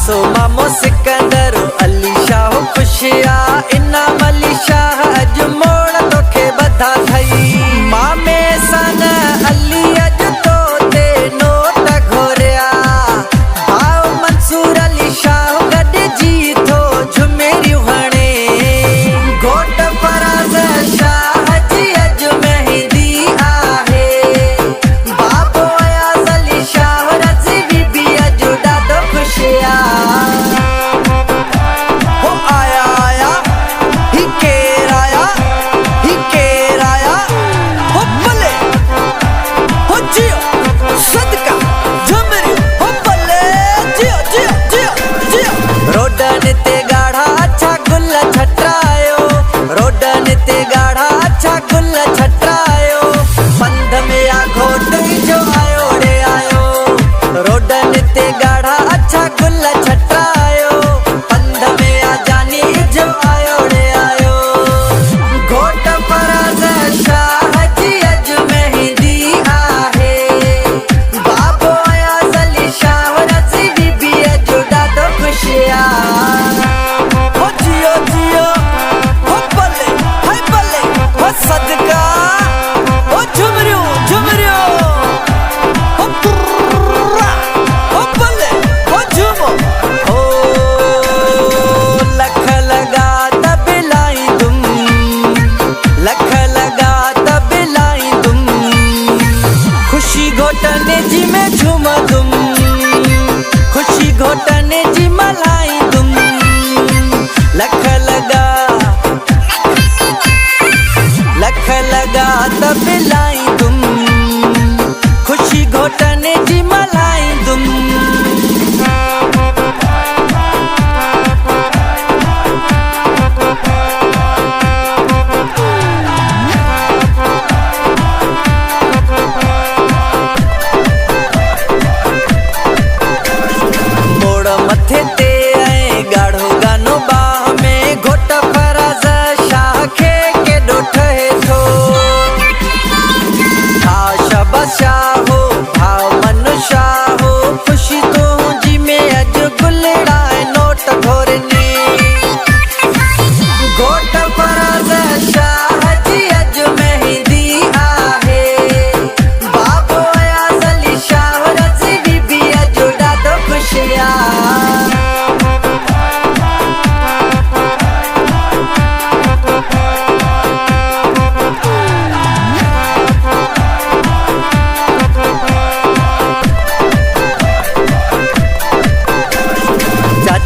आसो मामो सिकंदर अली शाह खुशिया इना मली शाह अज मोड़ तोखे बधा थई मामे सन अली अज तो ते नोट घोरिया भाव मंसूर अली शाह गड जी थो झुमेरी हणे घोट फराज शाह जी अज मेहंदी आहे बाबो अयाज अली शाह रज़ी बीबी अज ॾाढो खुशिया हो आया आया ही केर आया हो भले हो जियो सदका झुमरी हो भले जियो जियो जियो जियो रोडन ते गाढ़ा अच्छा गुल छटरायो रोडन ते गाढ़ा अच्छा गुल छटरायो पंध में आ घोट जो आयो रे आयो रोडन ते गाढ़ा अच्छा गुल छटरायो पंध में आ जानी जो आयो रे आयो घोट फराज शाह जी अज मेहंदी आहे बाबो अयाज अली शाह रज़ी बीबी अज ॾाढो खुशिया हो जियो जियो हो भले हाय भले हो सदका हो झुमरियो झुमरियो हो पुर्रा हो भले हो झुमो हो लख लगा तबलाई दुम लख लगा तबलाई दुम खुशी घोटने जी में झूम दुम खुशी घोटने जी मलाई दुम लख लगा तबलाई दुम खुशी घोटने जी मलाई दुम मोड़ मथे ते ऐं गाढ़ो गानो बाह में घोट फराज शाह खे केॾो ठहे थो शाह हो भाव मनु शाह हो खुशी तुंहिंजी में अॼु गुलड़ा नोट घोरनी घोट फराज शाह जी अॼु मेहंदी आहे बाबो अयाज अली शाह रज़ी बीबी अॼु ॾाढो खुशिया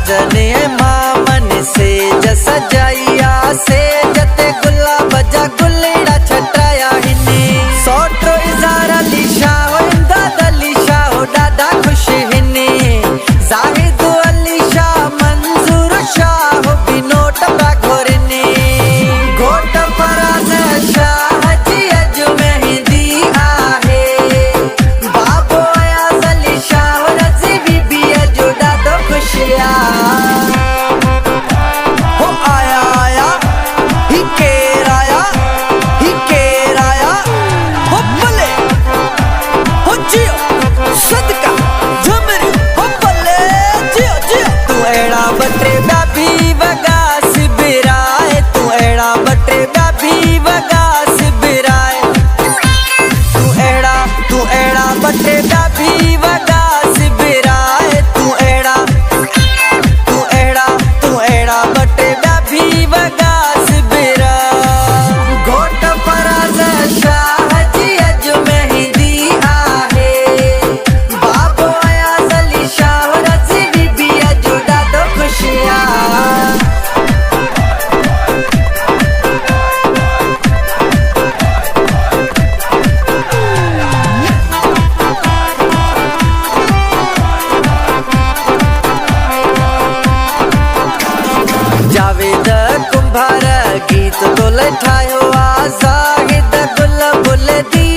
जने मामन से सजाइया से जते गुलाब जा गुलड़ा छटाया हिने सोटो इज़ार अली शाह इमदाद अली शाह ॾाढा खुश हिने ज़ाहिद अली शाह मंजूर शाह भी नोट पा घोरने घोट फराज शाह जी अज मेहंदी आहे बाबो अयाज अली शाह रज़ी बीबी अज ॾाढो खुशिया हो आया आया ही केर आया हो भले हो जियो सदका झुमरी हो भले जियो जियो तू अहिड़ा बटे बाबी वगा सिबिराए तू अहिड़ा बटे बाबी वगा सिबिराए तू अहिड़ा बटे बाबी वगा सिबिराए तू अहिड़ा बटे बाबी वगा सिबिरा घोट फराज शाह जी अज मेहंदी आहे बाबो अयाज अली शाह रज़ी बीबी अज ॾाढो खुशिया जावेद कुंभार गीत तो लठायो आ ज़ाहिद गुल बुल दी